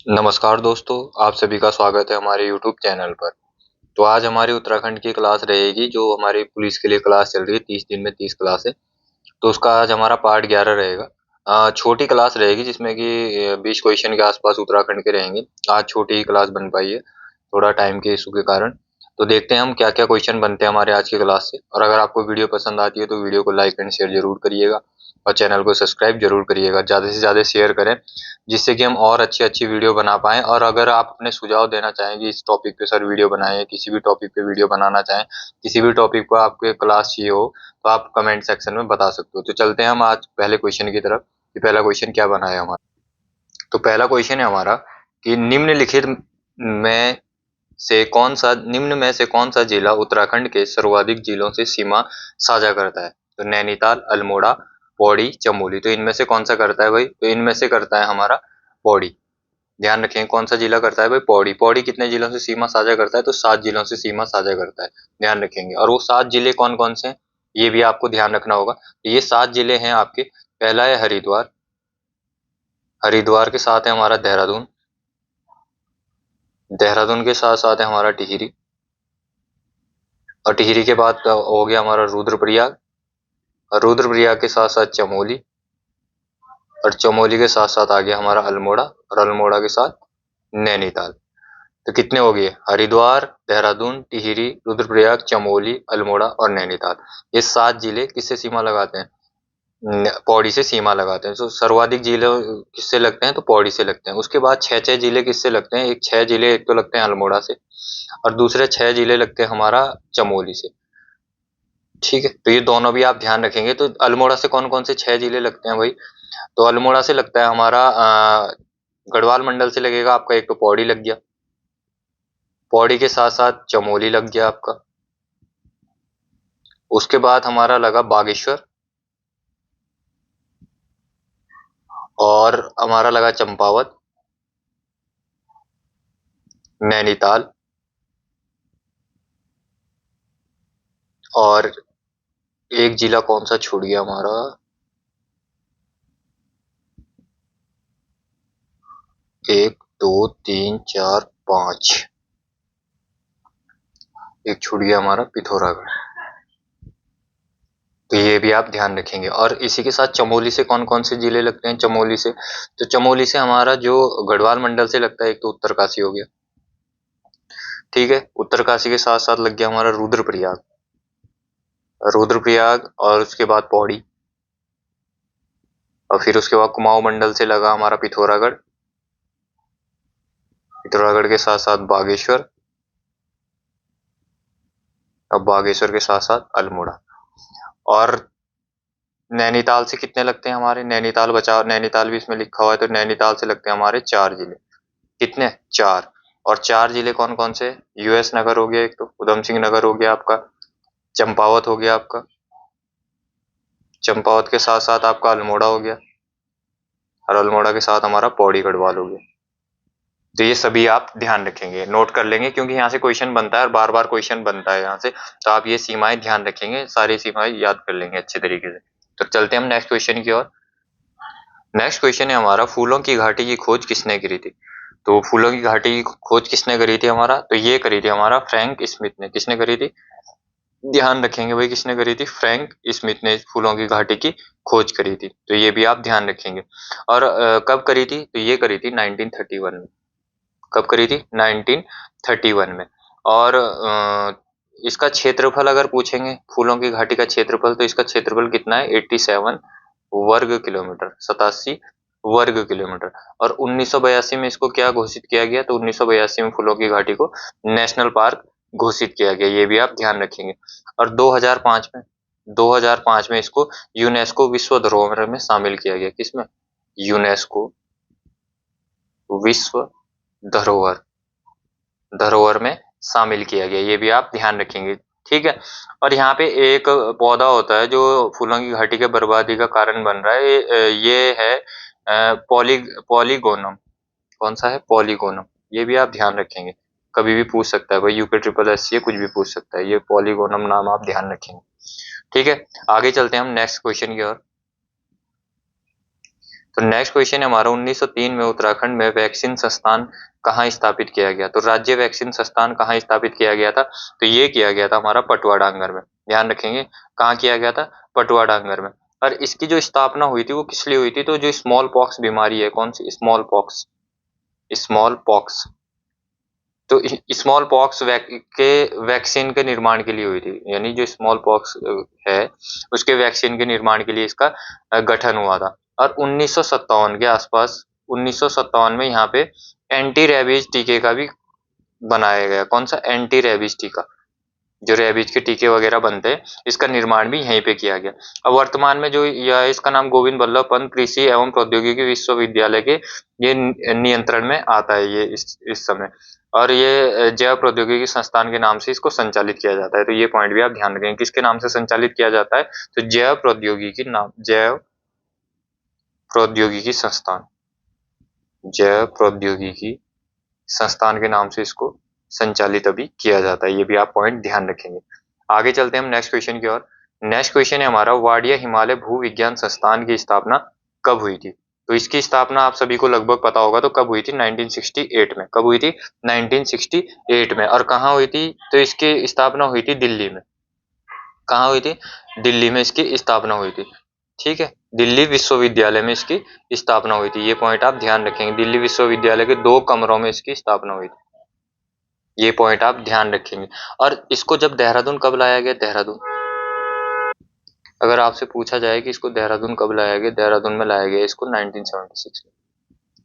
नमस्कार दोस्तों, आप सभी का स्वागत है हमारे YouTube चैनल पर। तो आज हमारी उत्तराखंड की क्लास रहेगी जो हमारी पुलिस के लिए क्लास चल रही है। 30 दिन में 30 क्लास है। तो उसका आज हमारा पार्ट 11 रहेगा। छोटी क्लास रहेगी जिसमें कि 20 क्वेश्चन के आसपास उत्तराखंड के रहेंगे। आज छोटी ही क्लास बन पाई है थोड़ा टाइम के इशू के कारण। तो देखते हैं हम क्या क्या क्वेश्चन बनते हैं हमारे आज की क्लास से। और अगर आपको वीडियो पसंद आती है तो वीडियो को लाइक एंड शेयर जरूर करिएगा और चैनल को सब्सक्राइब जरूर करिएगा। ज़्यादा से ज़्यादा शेयर करें जिससे कि हम और अच्छी अच्छी वीडियो बना पाएँ। और अगर आप अपने सुझाव देना चाहें कि इस टॉपिक पे सर वीडियो बनाएं, किसी भी टॉपिक पे वीडियो बनाना चाहें, किसी भी टॉपिक पर आपके क्लास चाहिए हो, तो आप कमेंट सेक्शन में बता सकते हो। तो चलते हैं हम आज पहले क्वेश्चन की तरफ कि पहला क्वेश्चन क्या बना है हमारा। तो पहला क्वेश्चन है हमारा कि निम्न में से कौन सा जिला उत्तराखंड के सर्वाधिक जिलों से सीमा साझा करता है। तो नैनीताल, अल्मोड़ा, पौड़ी, चमोली। तो इनमें से कौन सा करता है भाई? तो इनमें से करता है हमारा पौड़ी। ध्यान रखें कौन सा जिला करता है भाई? पौड़ी। पौड़ी कितने जिलों से सीमा साझा करता है? तो 7 जिलों से सीमा साझा करता है। ध्यान रखेंगे। और वो 7 जिले कौन कौन से हैं ये भी आपको ध्यान रखना होगा। ये 7 जिले हैं आपके। पहला है हरिद्वार। हरिद्वार के साथ है हमारा देहरादून। देहरादून के साथ साथ है हमारा टिहरी। और टिहरी के बाद हो गया हमारा रुद्रप्रयाग। और रुद्रप्रयाग के साथ साथ चमोली। और चमोली के साथ साथ आ गया हमारा अल्मोड़ा। और अल्मोड़ा के साथ नैनीताल। तो कितने हो गए? हरिद्वार, देहरादून, टिहरी, रुद्रप्रयाग, चमोली, अल्मोड़ा और नैनीताल। ये 7 जिले किससे सीमा लगाते हैं? पौड़ी से सीमा लगाते हैं। तो सर्वाधिक जिले किससे लगते हैं? तो पौड़ी से लगते हैं। उसके बाद 6 जिले किससे लगते हैं? एक 6 जिले एक तो लगते हैं अल्मोड़ा से और दूसरे 6 जिले लगते हैं हमारा चमोली से। ठीक है, तो ये दोनों भी आप ध्यान रखेंगे। तो अल्मोड़ा से कौन कौन से 6 जिले लगते हैं भाई? तो अल्मोड़ा से लगता है हमारा गढ़वाल मंडल से लगेगा आपका। एक तो पौड़ी लग गया, पौड़ी के साथ साथ चमोली लग गया आपका। उसके बाद हमारा लगा बागेश्वर और हमारा लगा चंपावत, नैनीताल और एक जिला कौन सा छूट गया हमारा? एक, दो, तीन, चार, पांच, एक छूट गया हमारा पिथौरागढ़। तो ये भी आप ध्यान रखेंगे। और इसी के साथ चमोली से कौन कौन से जिले लगते हैं? चमोली से, तो चमोली से हमारा जो गढ़वाल मंडल से लगता है एक तो उत्तरकाशी हो गया। ठीक है, उत्तरकाशी के साथ साथ लग गया हमारा रुद्रप्रयाग। रुद्रप्रयाग और उसके बाद पौड़ी और फिर उसके बाद कुमाऊं मंडल से लगा हमारा पिथौरागढ़। पिथौरागढ़ के साथ साथ बागेश्वर और बागेश्वर के साथ साथ अल्मोड़ा। और नैनीताल से कितने लगते हैं हमारे? नैनीताल बचा, नैनीताल भी इसमें लिखा हुआ है। तो नैनीताल से लगते हैं हमारे 4 जिले। कितने? 4। और 4 जिले कौन कौन से? यूएस नगर हो गया एक, तो उधम सिंह नगर हो गया आपका, चंपावत हो गया आपका, चंपावत के साथ साथ आपका अल्मोड़ा हो गया और अल्मोड़ा के साथ हमारा पौड़ी गढ़वाल हो गया। तो ये सभी आप ध्यान रखेंगे, नोट कर लेंगे क्योंकि यहाँ से क्वेश्चन बनता है और बार बार क्वेश्चन बनता है यहाँ से। तो आप ये सीमाएं ध्यान रखेंगे, सारी सीमाएं याद कर लेंगे अच्छे तरीके से। तो चलते हैं हम नेक्स्ट क्वेश्चन की ओर। नेक्स्ट क्वेश्चन है हमारा, फूलों की घाटी की खोज किसने करी थी? तो फूलों की घाटी की खोज किसने करी थी हमारा? तो ये करी थी हमारा फ्रैंक स्मिथ ने। किसने करी थी? ध्यान रखेंगे भाई, किसने करी थी? फ्रैंक स्मिथ ने फूलों की घाटी की खोज करी थी। तो ये भी आप ध्यान रखेंगे। और कब करी थी? तो ये करी थी 1931 में। कब करी थी? 1931 में। और इसका क्षेत्रफल अगर पूछेंगे, फूलों की घाटी का क्षेत्रफल, तो इसका क्षेत्रफल कितना है? 87 वर्ग किलोमीटर, 87 वर्ग किलोमीटर। और 1982 में इसको क्या घोषित किया गया? तो 1982 में फूलों की घाटी को नेशनल पार्क घोषित किया गया। ये भी आप ध्यान रखेंगे। और 2005 में इसको यूनेस्को विश्व धरोहर में शामिल किया गया। किसमें? यूनेस्को विश्व धरोहर धरोहर में शामिल किया गया। ये भी आप ध्यान रखेंगे। ठीक है। और यहाँ पे एक पौधा होता है जो फूलों की घाटी के बर्बादी का कारण बन रहा है। ये है पॉलीगोनम। कौन सा है? पॉलीगोनम। ये भी आप ध्यान रखेंगे, कभी भी पूछ सकता है भाई, यूके ट्रिपल एस ये कुछ भी पूछ सकता है। ये पॉलीगोनम नाम आप ध्यान रखेंगे। ठीक है, आगे चलते हैं हम नेक्स्ट क्वेश्चन की ओर। तो नेक्स्ट क्वेश्चन है हमारा 1903 में उत्तराखंड में वैक्सीन संस्थान कहाँ स्थापित किया गया? तो राज्य वैक्सीन संस्थान कहाँ स्थापित किया गया था? तो ये किया गया था हमारा पटवा डांगर में। ध्यान रखेंगे कहाँ किया गया था? पटवा डांगर में। और इसकी जो स्थापना हुई थी वो किस लिए हुई थी? तो जो स्मॉल पॉक्स बीमारी है, कौन सी? Small pox, small pox. तो स्मॉल पॉक्स के वैक्सीन के निर्माण के लिए हुई थी, यानी जो स्मॉल पॉक्स है उसके वैक्सीन के निर्माण के लिए इसका गठन हुआ था। और 1957 के आसपास, 1957 में यहाँ पे एंटी रेबीज टीके का भी बनाया गया। कौन सा? एंटी रेबीज टीका। जो रेबीज के टीके वगैरह बनते हैं इसका निर्माण भी यहीं पे किया गया। अब वर्तमान में जो यह इसका नाम गोविंद बल्लभ पंत कृषि एवं प्रौद्योगिकी विश्वविद्यालय के ये नियंत्रण में आता है ये इस समय। और ये जैव प्रौद्योगिकी संस्थान के नाम से इसको संचालित किया जाता है। तो ये पॉइंट भी आप ध्यान रखें, किसके नाम से संचालित किया जाता है? तो जैव प्रौद्योगिकी नाम, जैव प्रौद्योगिकी संस्थान, जैव प्रौद्योगिकी संस्थान के नाम से इसको संचालित अभी किया जाता है। ये भी आप पॉइंट ध्यान रखेंगे। आगे चलते हैं हम नेक्स्ट क्वेश्चन की ओर। नेक्स्ट क्वेश्चन है हमारा वाडिया हिमालय भू विज्ञान संस्थान की स्थापना कब हुई थी? तो इसकी स्थापना आप सभी को लगभग पता होगा। तो कब हुई थी? 1968 में। कब हुई थी? 1968 में। और कहाँ हुई थी? तो इसकी स्थापना हुई थी दिल्ली में। कहाँ हुई थी? दिल्ली में इसकी स्थापना हुई थी। ठीक है, दिल्ली विश्वविद्यालय में इसकी स्थापना हुई थी। ये पॉइंट आप ध्यान रखेंगे, दिल्ली विश्वविद्यालय के 2 कमरों में इसकी स्थापना हुई थी। ये पॉइंट आप ध्यान रखेंगे। और इसको जब देहरादून कब लाया गया? देहरादून, अगर आपसे पूछा जाए कि इसको देहरादून कब लाया गया? देहरादून में लाया गया इसको 1976 में,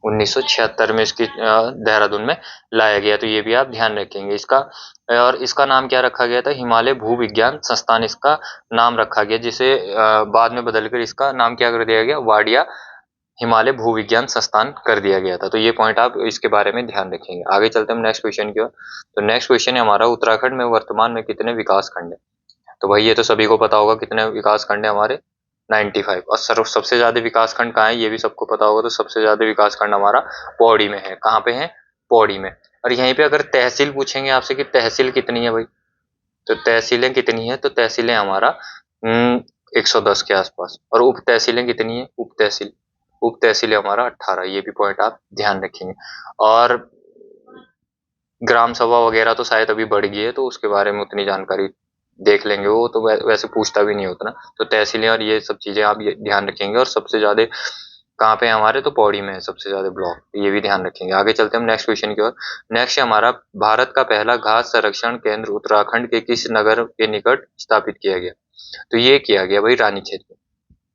1976 में इसकी देहरादून में लाया गया। तो ये भी आप ध्यान रखेंगे इसका। और इसका नाम क्या रखा गया था? हिमालय भू विज्ञान संस्थान इसका नाम रखा गया, जिसे बाद में बदलकर इसका नाम क्या कर दिया गया? वाडिया हिमालय भू विज्ञान संस्थान कर दिया गया था। तो ये पॉइंट आप इसके बारे में ध्यान रखेंगे। आगे चलते हैं हम नेक्स्ट क्वेश्चन की ओर। तो नेक्स्ट क्वेश्चन है हमारा उत्तराखंड में वर्तमान में कितने विकास खंड है? तो भाई ये तो सभी को पता होगा, कितने विकास खंड है हमारे? 95। और सबसे ज्यादा विकास खंड कहाँ है? ये भी सबको पता होगा। तो सबसे ज्यादा विकास खंड हमारा पौड़ी में है। कहाँ पे है? पौड़ी में। और यहीं पे अगर तहसील पूछेंगे आपसे कि तहसील कितनी है भाई, तो तहसीलें कितनी है? तो तहसीलें हमारा 110 के आसपास। और उप तहसीलें कितनी है? उप तहसील, उप तहसीलें हमारा 18। ये भी पॉइंट आप ध्यान रखेंगे। और ग्राम सभा वगैरह तो शायद अभी बढ़ गई है, तो उसके बारे में उतनी जानकारी देख लेंगे, वो तो वैसे पूछता भी नहीं उतना। तो तहसीलें और ये सब चीजें आप ध्यान रखेंगे। और सबसे ज्यादा कहाँ पे है हमारे? तो पौड़ी में है सबसे ज्यादा ब्लॉक, ये भी ध्यान रखेंगे। आगे चलते हैं हम नेक्स्ट क्वेश्चन की ओर। नेक्स्ट है हमारा भारत का पहला घास संरक्षण केंद्र उत्तराखंड के किस नगर के निकट स्थापित किया गया? तो ये किया गया भाई रानीखेत में।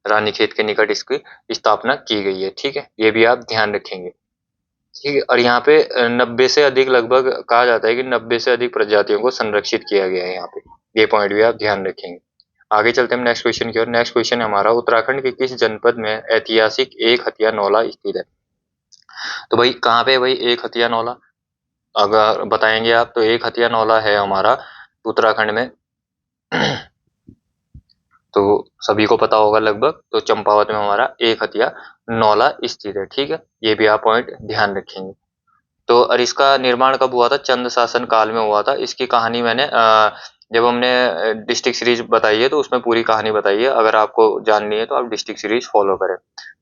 रानीखेत के निकट इसकी स्थापना की गई है। ठीक है, ये भी आप ध्यान रखेंगे। ठीक है, और यहाँ पे 90 से अधिक, लगभग कहा जाता है कि 90 से अधिक प्रजातियों को संरक्षित किया गया है यहाँ पे। ये पॉइंट भी आप ध्यान रखेंगे। आगे चलते हैं नेक्स्ट क्वेश्चन की ओर। नेक्स्ट क्वेश्चन है हमारा उत्तराखंड के किस जनपद में ऐतिहासिक एक हथिया नौला स्थित है? तो भाई कहाँ पे है भाई एक हथिया नौला? अगर बताएंगे आप तो एक हथिया नौला है हमारा उत्तराखंड में। तो सभी को पता होगा लगभग। तो चंपावत में हमारा एक हथिया नौला स्थित है। ठीक है, ये भी आप पॉइंट ध्यान रखेंगे। तो और इसका निर्माण कब हुआ था? चंद शासन काल में हुआ था। इसकी कहानी मैंने जब हमने डिस्ट्रिक्ट सीरीज बताई है तो उसमें पूरी कहानी बताई है। अगर आपको जाननी है तो आप डिस्ट्रिक्ट सीरीज फॉलो करें।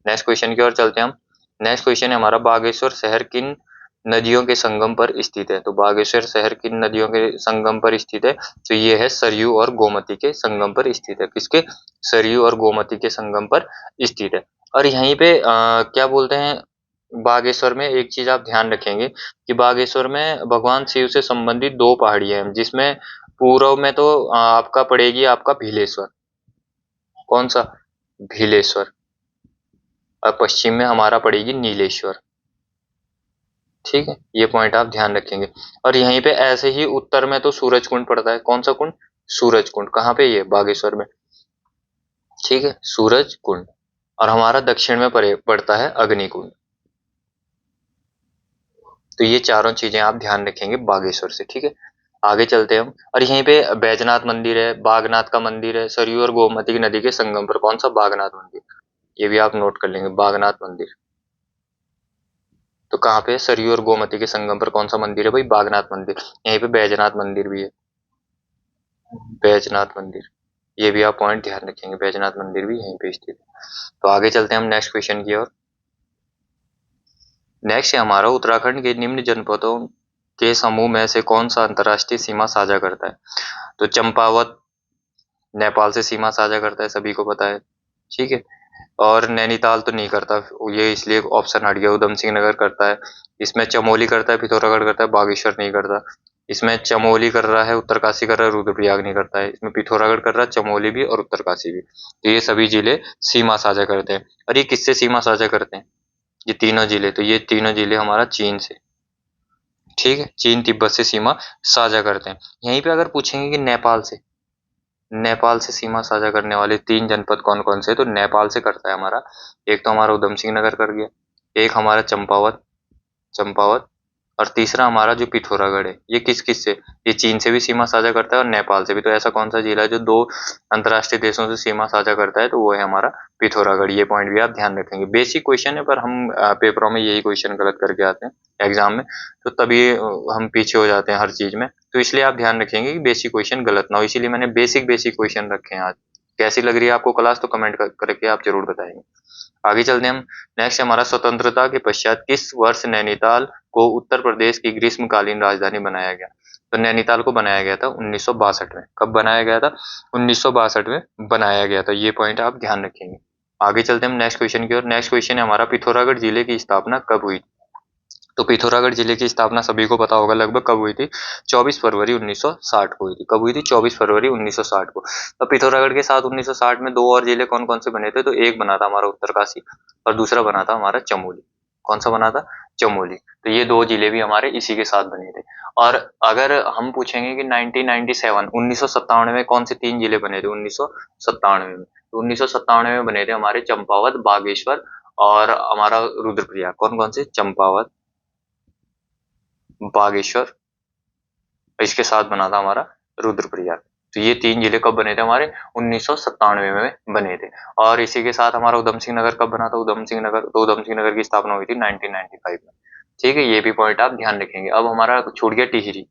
नेक्स्ट क्वेश्चन की ओर चलते हैं हम। नेक्स्ट क्वेश्चन है हमारा बागेश्वर शहर किन नदियों के संगम पर स्थित है? तो बागेश्वर शहर किन नदियों के संगम पर स्थित है? तो ये है सरयू और गोमती के संगम पर स्थित है। किसके? सरयू और गोमती के संगम पर स्थित है। और यहीं पे क्या बोलते हैं, बागेश्वर में एक चीज आप ध्यान रखेंगे कि बागेश्वर में भगवान शिव से संबंधित 2 पहाड़ियां हैं, जिसमें पूर्व में तो आपका पड़ेगी आपका भीलेश्वर। कौन सा? भीलेश्वर। और पश्चिम में हमारा पड़ेगी नीलेश्वर। ठीक है, ये पॉइंट आप ध्यान रखेंगे। और यहीं पे ऐसे ही उत्तर में तो सूरज कुंड पड़ता है। कौन सा कुंड? सूरज कुंड। कहाँ पे? ये बागेश्वर में। ठीक है, सूरज कुंड। और हमारा दक्षिण में पड़ता है अग्निकुंड। तो ये चारों चीजें आप ध्यान रखेंगे बागेश्वर से। ठीक है, आगे चलते हैं हम। और यहीं पे बैजनाथ मंदिर है, बागनाथ का मंदिर है, सरयू और गोमती नदी के संगम पर। कौन सा? बागनाथ मंदिर। ये भी आप नोट कर लेंगे, बागनाथ मंदिर। तो कहाँ पे है? सरयू और गोमती के संगम पर कौन सा मंदिर है भाई? बागनाथ मंदिर। यहीं पे बैजनाथ मंदिर भी है, बैजनाथ मंदिर। ये भी आप पॉइंट ध्यान रखेंगे, बैजनाथ मंदिर भी यहीं पे स्थित है। तो आगे चलते हैं हम नेक्स्ट क्वेश्चन की ओर। नेक्स्ट है हमारा उत्तराखंड के निम्न जनपदों के समूह में से कौन सा अंतर्राष्ट्रीय सीमा साझा करता है? तो चंपावत नेपाल से सीमा साझा करता है, सभी को पता है, ठीक है। और नैनीताल तो नहीं करता, ये इसलिए ऑप्शन हट गया। उधम सिंह नगर करता है, इसमें चमोली करता है, पिथौरागढ़ करता है, बागेश्वर नहीं करता। इसमें चमोली कर रहा है, उत्तरकाशी कर रहा है, रुद्रप्रयाग नहीं करता है। इसमें पिथौरागढ़ कर रहा है, चमोली भी और उत्तरकाशी भी। तो ये सभी जिले सीमा साझा करते हैं। और ये किससे सीमा साझा करते हैं? ये तीनों जिले, तो ये तीनों जिले हमारा चीन से, ठीक है, चीन तिब्बत से सीमा साझा करते हैं। यहीं पे अगर पूछेंगे कि नेपाल से सीमा साझा करने वाले 3 जनपद कौन-कौन से हैं, तो नेपाल से करता है हमारा, एक तो हमारा उधम सिंह नगर कर गया, एक हमारा चंपावत और तीसरा हमारा जो पिथौरागढ़ है, ये किस-किस से? ये चीन से भी सीमा साझा करता है और नेपाल से भी। तो ऐसा कौन सा जिला है जो 2 अंतर्राष्ट्रीय देशों से सीमा साझा करता है? तो वो है हमारा पिथौरागढ़। ये पॉइंट भी आप ध्यान रखेंगे। बेसिक क्वेश्चन है, पर हम पेपरों में यही क्वेश्चन गलत करके आते हैं एग्जाम में, तो तभी हम पीछे हो जाते हैं हर चीज में। तो इसलिए आप ध्यान रखेंगे कि बेसिक क्वेश्चन गलत ना हो, इसीलिए मैंने बेसिक बेसिक क्वेश्चन रखे हैं आज। कैसी लग रही है आपको क्लास? तो कमेंट करके आप जरूर बताएंगे। आगे चलते हैं हम। नेक्स्ट हमारा, स्वतंत्रता के पश्चात किस वर्ष नैनीताल को उत्तर प्रदेश की ग्रीष्मकालीन राजधानी बनाया गया? तो नैनीताल को बनाया गया था 1962 में। कब बनाया गया था? 1962 में बनाया गया था। ये पॉइंट आप ध्यान रखेंगे। आगे चलते हैं हम नेक्स्ट क्वेश्चन की ओर। नेक्स्ट क्वेश्चन है हमारा, पिथौरागढ़ जिले की स्थापना कब हुई? तो पिथौरागढ़ जिले की स्थापना सभी को पता होगा लगभग कब हुई थी? 24 फरवरी 1960 को हुई थी। कब हुई थी? 24 फरवरी 1960 को। तो पिथौरागढ़ के साथ 1960 में 2 और जिले कौन कौन से बने थे? तो एक बना था हमारा उत्तरकाशी और दूसरा बना था हमारा चमोली। कौन सा बना था? चमोली। तो ये 2 जिले भी हमारे इसी के साथ बने थे। और अगर हम पूछेंगे कि 1997 1997 में कौन से 3 जिले बने थे? 1997 में, तो 1997 में बने थे हमारे चंपावत, बागेश्वर और हमारा रुद्रप्रयाग। कौन कौन से? चंपावत, बागेश्वर, इसके साथ बना था हमारा रुद्रप्रयाग। तो ये 3 जिले कब बने थे हमारे? 1997 में बने थे। और इसी के साथ हमारा उधम सिंह नगर कब बना था? उधम सिंह नगर, तो उधम सिंह नगर की स्थापना हुई थी 1995 में। ठीक है, ये भी पॉइंट आप ध्यान रखेंगे। अब हमारा छूट गया टिहरी।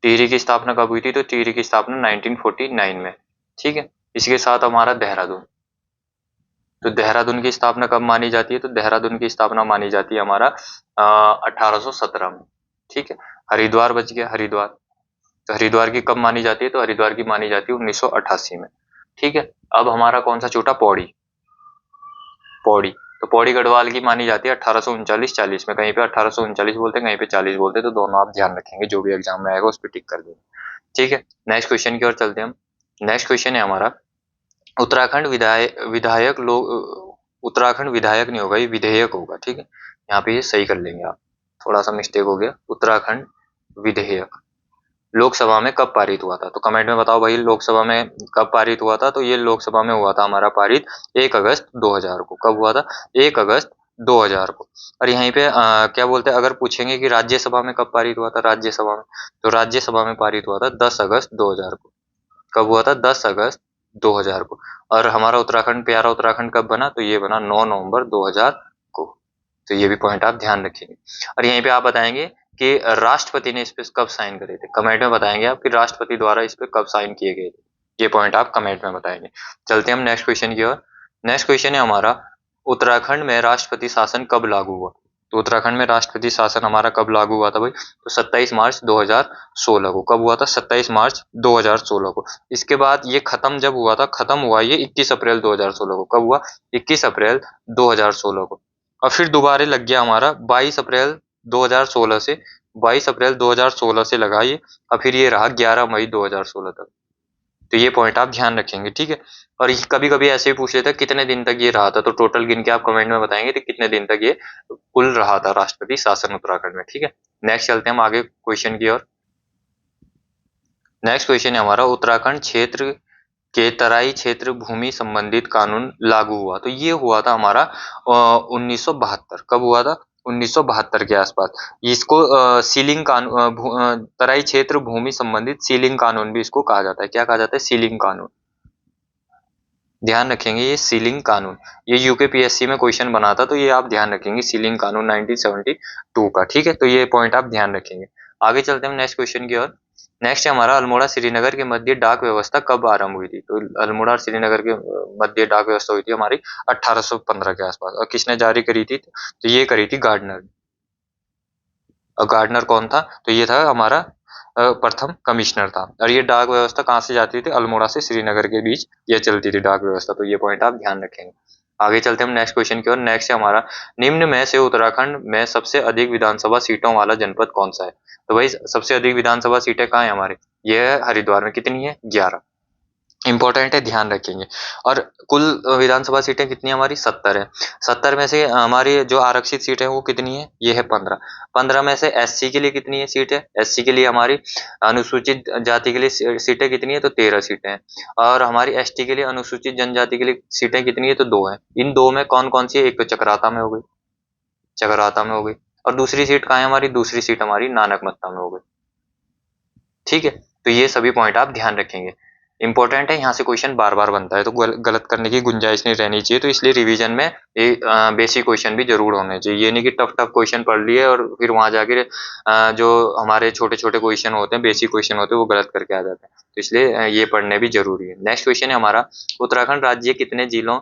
टिहरी की स्थापना कब हुई थी? तो टिहरी की स्थापना 1949 में। ठीक है, इसके साथ हमारा देहरादून। तो देहरादून की स्थापना कब मानी जाती है? तो देहरादून की स्थापना मानी जाती है हमारा 1817 में। ठीक है, हरिद्वार बच गया, हरिद्वार। तो हरिद्वार की कब मानी जाती है? तो हरिद्वार की मानी जाती है 1988 में। ठीक है, अब हमारा कौन सा छूटा? पौड़ी। पौड़ी, तो पौड़ी गढ़वाल की मानी जाती है 1839-40 में। कहीं पे 1839 बोलते हैं, कहीं पे 40 बोलते हैं, तो दोनों आप ध्यान रखेंगे, जो भी एग्जाम में आएगा उस पर टिक कर देंगे। ठीक है, नेक्स्ट क्वेश्चन की ओर चलते हैं हम। नेक्स्ट क्वेश्चन है हमारा, उत्तराखंड विधायक लोग, उत्तराखंड विधायक नहीं होगा, ये विधेयक होगा। ठीक है, यहाँ पे ये सही कर लेंगे आप, थोड़ा सा मिस्टेक हो गया। उत्तराखंड विधेयक लोकसभा में कब पारित हुआ था? तो कमेंट में बताओ भाई, लोकसभा में कब पारित हुआ था? तो ये लोकसभा में हुआ था हमारा पारित 1 अगस्त 2000 को। कब हुआ था? 1 अगस्त 2000 को। और यहीं पे क्या बोलते हैं, अगर पूछेंगे कि राज्यसभा में कब पारित हुआ था? राज्यसभा में, तो राज्यसभा में पारित हुआ था 10 अगस्त 2000 को। कब हुआ था? 10 अगस्त 2000 को। और हमारा उत्तराखंड, प्यारा उत्तराखंड कब बना? तो ये बना 9 नवंबर 2000 को। तो ये भी पॉइंट आप ध्यान रखेंगे। और यहीं पे आप बताएंगे कि राष्ट्रपति ने इस पे कब साइन करे थे। कमेंट में बताएंगे आप कि राष्ट्रपति द्वारा इस पे कब साइन किए गए थे। ये पॉइंट आप कमेंट में बताएंगे। चलते हैं हम नेक्स्ट क्वेश्चन की ओर। नेक्स्ट क्वेश्चन है हमारा, उत्तराखंड में राष्ट्रपति शासन कब लागू हुआ? तो उत्तराखंड में राष्ट्रपति शासन हमारा कब लागू हुआ था भाई? तो 27 मार्च 2016 को। कब हुआ था? 27 मार्च 2016 को। इसके बाद ये खत्म जब हुआ था, खत्म हुआ ये 21 अप्रैल 2016 को। कब हुआ? 21 अप्रैल 2016 को। और फिर दोबारा लग गया हमारा 22 अप्रैल 2016 से, 22 अप्रैल 2016 से लगा ये, और फिर ये रहा 11 मई 2016 तक। तो ये पॉइंट आप ध्यान रखेंगे। ठीक है, और कभी कभी ऐसे भी पूछ लेते हैं कितने दिन तक ये रहा था, तो टोटल गिन के आप कमेंट में बताएंगे कि कितने दिन तक ये कुल रहा था राष्ट्रपति शासन उत्तराखंड में। ठीक है, नेक्स्ट चलते हैं हम आगे क्वेश्चन की ओर। नेक्स्ट क्वेश्चन है हमारा, उत्तराखंड क्षेत्र के तराई क्षेत्र भूमि संबंधित कानून लागू हुआ। तो ये हुआ था हमारा 1972। कब हुआ था? 1972 के आसपास। इसको सीलिंग कानून, तराई क्षेत्र भूमि संबंधित सीलिंग कानून भी इसको कहा जाता है। क्या कहा जाता है? सीलिंग कानून। ध्यान रखेंगे, ये सीलिंग कानून, ये यूकेपीएससी में क्वेश्चन बना था, तो ये आप ध्यान रखेंगे, सीलिंग कानून 1972 का। ठीक है, तो ये पॉइंट आप ध्यान रखेंगे। आगे चलते हैं हम नेक्स्ट क्वेश्चन की ओर। नेक्स्ट है हमारा, अल्मोड़ा श्रीनगर के मध्य डाक व्यवस्था कब आरंभ हुई थी? तो अल्मोड़ा और श्रीनगर के मध्य डाक व्यवस्था हुई थी हमारी 1815 के आसपास। और किसने जारी करी थी? तो ये करी थी गार्डनर ने। और गार्डनर कौन था? तो ये था हमारा प्रथम कमिश्नर था। और ये डाक व्यवस्था कहाँ से जाती थी? अल्मोड़ा से श्रीनगर के बीच ये चलती थी डाक व्यवस्था। तो ये पॉइंट आप ध्यान रखेंगे। आगे चलते हैं हम नेक्स्ट क्वेश्चन की ओर। नेक्स्ट है हमारा, निम्न में से उत्तराखंड में सबसे अधिक विधानसभा सीटों वाला जनपद कौन सा है? तो भाई सबसे अधिक विधानसभा सीटें कहाँ है हमारे? ये है हरिद्वार में। कितनी है? 11। इंपॉर्टेंट है, ध्यान रखेंगे। और कुल विधानसभा सीटें कितनी हमारी? 70 है। 70 में से हमारी जो आरक्षित सीट है वो कितनी है? ये है 15। 15 में से एससी के लिए कितनी है सीट है? एससी के लिए हमारी अनुसूचित जाति के लिए सीटें कितनी है? तो 13 सीटें हैं। और हमारी एसटी के लिए अनुसूचित जनजाति के लिए सीटें कितनी है? तो 2 है। इन 2 में कौन कौन सी है? एक तो चकराता में हो गई, चकराता में हो गई। और दूसरी सीट कहाँ है हमारी? दूसरी सीट हमारी नानकमत्ता में हो गई। ठीक है, तो ये सभी पॉइंट आप ध्यान रखेंगे। इंपॉर्टेंट है, यहाँ से क्वेश्चन बार बार बनता है, तो गलत करने की गुंजाइश नहीं रहनी चाहिए। तो इसलिए रिवीजन में ये बेसिक क्वेश्चन भी जरूर होने चाहिए। ये नहीं कि टफ टफ क्वेश्चन पढ़ लिए और फिर वहां जाके जो हमारे छोटे छोटे क्वेश्चन होते हैं, बेसिक क्वेश्चन होते हैं, वो गलत करके आ जाते हैं। तो इसलिए ये पढ़ने भी जरूरी है। नेक्स्ट क्वेश्चन है हमारा, उत्तराखंड राज्य कितने जिलों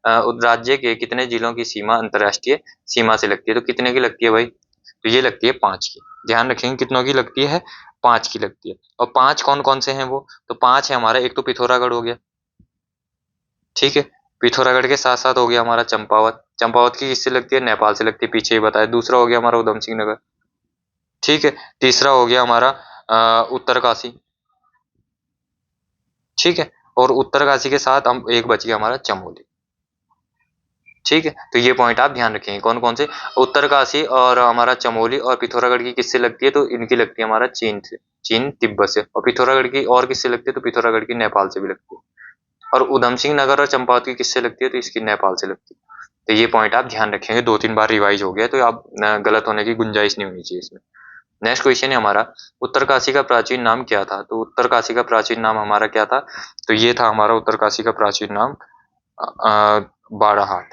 राज्य के कितने जिलों की सीमा अंतर्राष्ट्रीय सीमा से लगती है? तो कितने की लगती है भाई? तो ये लगती है 5 की। ध्यान रखेंगे कितनों की लगती है? 5 की लगती है। और 5 कौन कौन से हैं वो? तो 5 है हमारा, एक तो पिथौरागढ़ हो गया, ठीक है। पिथौरागढ़ के साथ साथ हो गया हमारा चंपावत। चंपावत की किससे लगती है? नेपाल से लगती है, पीछे ही बताया। दूसरा हो गया हमारा उधम सिंह नगर, ठीक है। तीसरा हो गया हमारा उत्तरकाशी, ठीक है। और उत्तरकाशी के साथ हम एक बच गया हमारा चमोली, ठीक है। तो ये पॉइंट आप ध्यान रखेंगे कौन कौन से। उत्तरकाशी और हमारा चमोली और पिथौरागढ़ की किससे लगती है? तो इनकी लगती है हमारा चीन से, चीन तिब्बत से। और पिथौरागढ़ की और किससे लगती है? तो पिथौरागढ़ की नेपाल से भी लगती है। और उधम सिंह नगर और चंपावत की किससे लगती है? तो इसकी नेपाल से लगती है। तो ये पॉइंट आप ध्यान रखेंगे, 2-3 बार रिवाइज हो गया, तो आप गलत होने की गुंजाइश नहीं होनी चाहिए इसमें। नेक्स्ट क्वेश्चन है हमारा, उत्तरकाशी का प्राचीन नाम क्या था? तो उत्तरकाशी का प्राचीन नाम हमारा क्या था? तो ये था हमारा उत्तरकाशी का प्राचीन नाम बाराहाट।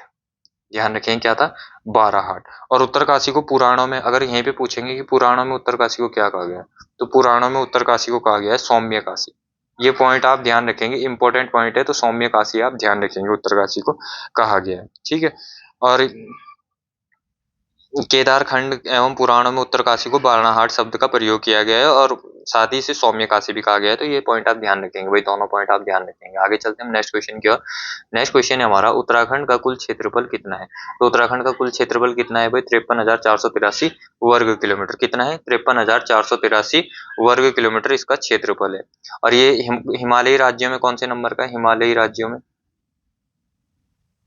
ध्यान रखें क्या था? बाराहाट। और उत्तरकाशी को पुराणों में, अगर यहीं पे पूछेंगे कि पुराणों में उत्तरकाशी को क्या कहा गया है, तो पुराणों में उत्तरकाशी को कहा गया है सौम्य काशी। ये पॉइंट आप ध्यान रखेंगे, इंपॉर्टेंट पॉइंट है। तो सौम्य काशी आप ध्यान रखेंगे, उत्तरकाशी को कहा गया है, ठीक है। और केदारखंड एवं पुराणों में उत्तरकाशी को बारनाहाट शब्द का प्रयोग किया गया है, और साथ ही इसे सौम्य काशी भी कहा गया है। तो ये पॉइंट आप ध्यान रखेंगे भाई, दोनों पॉइंट आप ध्यान रखेंगे। आगे चलते हैं हम नेक्स्ट क्वेश्चन की ओर। नेक्स्ट क्वेश्चन है हमारा, उत्तराखंड का कुल क्षेत्रफल कितना है? तो उत्तराखंड का कुल क्षेत्रफल कितना है भाई? 53,483 वर्ग किलोमीटर। कितना है? 53,483 वर्ग किलोमीटर इसका क्षेत्रफल है। और ये हिमालयी राज्यों में कौन से नंबर का है? हिमालयी राज्यों में,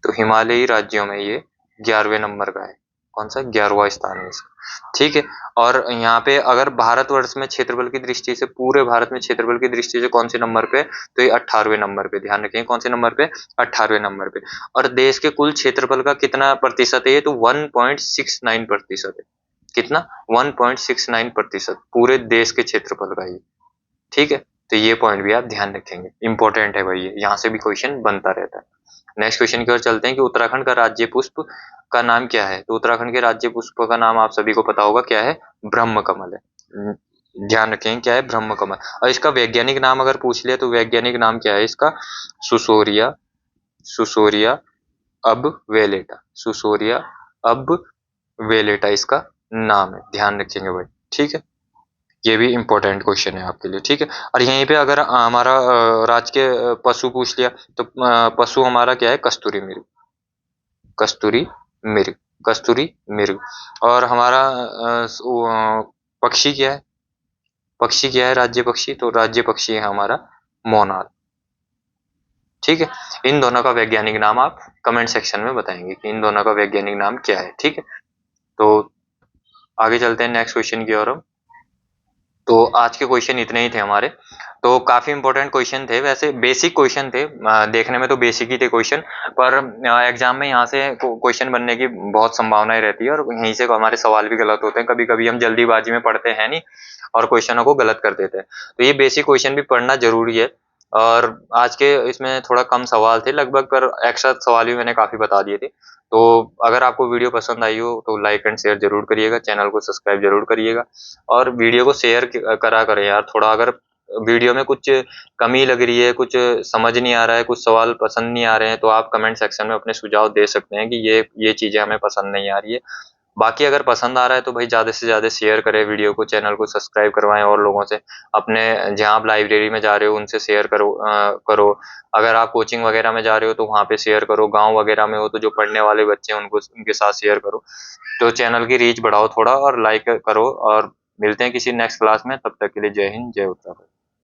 तो हिमालयी राज्यों में ये 11वें नंबर का है। कौन सा? 11वां स्थान है इसका, ठीक है। और यहाँ पे अगर भारतवर्ष में क्षेत्रफल की दृष्टि से, पूरे भारत में क्षेत्रफल की दृष्टि से कौन से नंबर पे? तो ये 18वें नंबर पे। ध्यान रखें कौन से नंबर पे? 18वें नंबर पे। और देश के कुल क्षेत्रफल का कितना प्रतिशत है ये? तो 1.69% है। कितना? 1.69% पूरे देश के क्षेत्रफल का ये, ठीक है। तो ये पॉइंट भी आप ध्यान रखेंगे, इंपॉर्टेंट है भाई, ये यहाँ से भी क्वेश्चन बनता रहता है। नेक्स्ट क्वेश्चन की ओर चलते हैं कि उत्तराखंड का राज्य पुष्प का नाम क्या है? तो उत्तराखंड के राज्य पुष्प का नाम आप सभी को पता होगा क्या है? ब्रह्म कमल है। ध्यान रखें क्या है? ब्रह्म कमल। और इसका वैज्ञानिक नाम अगर पूछ लिया तो वैज्ञानिक नाम क्या है इसका? सुसोरिया, सुसोरिया अब वेलेटा, सुसोरिया अब वेलेटा इसका नाम है। ध्यान रखेंगे भाई, ठीक है। ये भी इंपॉर्टेंट क्वेश्चन है आपके लिए, ठीक है। और यहीं पे अगर हमारा राजकीय पशु पूछ लिया तो पशु हमारा क्या है? कस्तूरी मृग, कस्तूरी मृग, कस्तूरी मृग। और हमारा पक्षी क्या है? पक्षी क्या है? राज्य पक्षी, तो राज्य पक्षी है हमारा मोनाल, ठीक है। इन दोनों का वैज्ञानिक नाम आप कमेंट सेक्शन में बताएंगे कि इन दोनों का वैज्ञानिक नाम क्या है, ठीक है। तो आगे चलते हैं नेक्स्ट क्वेश्चन की ओर हम। तो आज के क्वेश्चन इतने ही थे हमारे। तो काफी इंपॉर्टेंट क्वेश्चन थे, वैसे बेसिक क्वेश्चन थे, देखने में तो बेसिक ही थे क्वेश्चन, पर एग्जाम में यहाँ से क्वेश्चन बनने की बहुत संभावनाएं रहती है, और यहीं से हमारे सवाल भी गलत होते हैं। कभी कभी हम जल्दीबाजी में पढ़ते हैं नहीं, और क्वेश्चनों को गलत कर देते हैं। तो ये बेसिक क्वेश्चन भी पढ़ना जरूरी है। और आज के इसमें थोड़ा कम सवाल थे लगभग, पर एक्स्ट्रा सवाल भी मैंने काफी बता दिए थे। तो अगर आपको वीडियो पसंद आई हो तो लाइक एंड शेयर जरूर करिएगा, चैनल को सब्सक्राइब जरूर करिएगा, और वीडियो को शेयर करा करें यार थोड़ा। अगर वीडियो में कुछ कमी लग रही है, कुछ समझ नहीं आ रहा है, कुछ सवाल पसंद नहीं आ रहे हैं, तो आप कमेंट सेक्शन में अपने सुझाव दे सकते हैं कि ये चीजें हमें पसंद नहीं आ रही है, बाकी अगर पसंद आ रहा है तो भाई ज़्यादा से ज़्यादा शेयर करें वीडियो को, चैनल को सब्सक्राइब करवाएं और लोगों से, अपने जहाँ आप लाइब्रेरी में जा रहे हो उनसे शेयर करो। अगर आप कोचिंग वगैरह में जा रहे हो तो वहाँ पे शेयर करो, गांव वगैरह में हो तो जो पढ़ने वाले बच्चे हैं उनको उनके साथ शेयर करो। तो चैनल की रीच बढ़ाओ थोड़ा और लाइक करो, और मिलते हैं किसी नेक्स्ट क्लास में। तब तक के लिए जय हिंद, जय उत्तराखंड।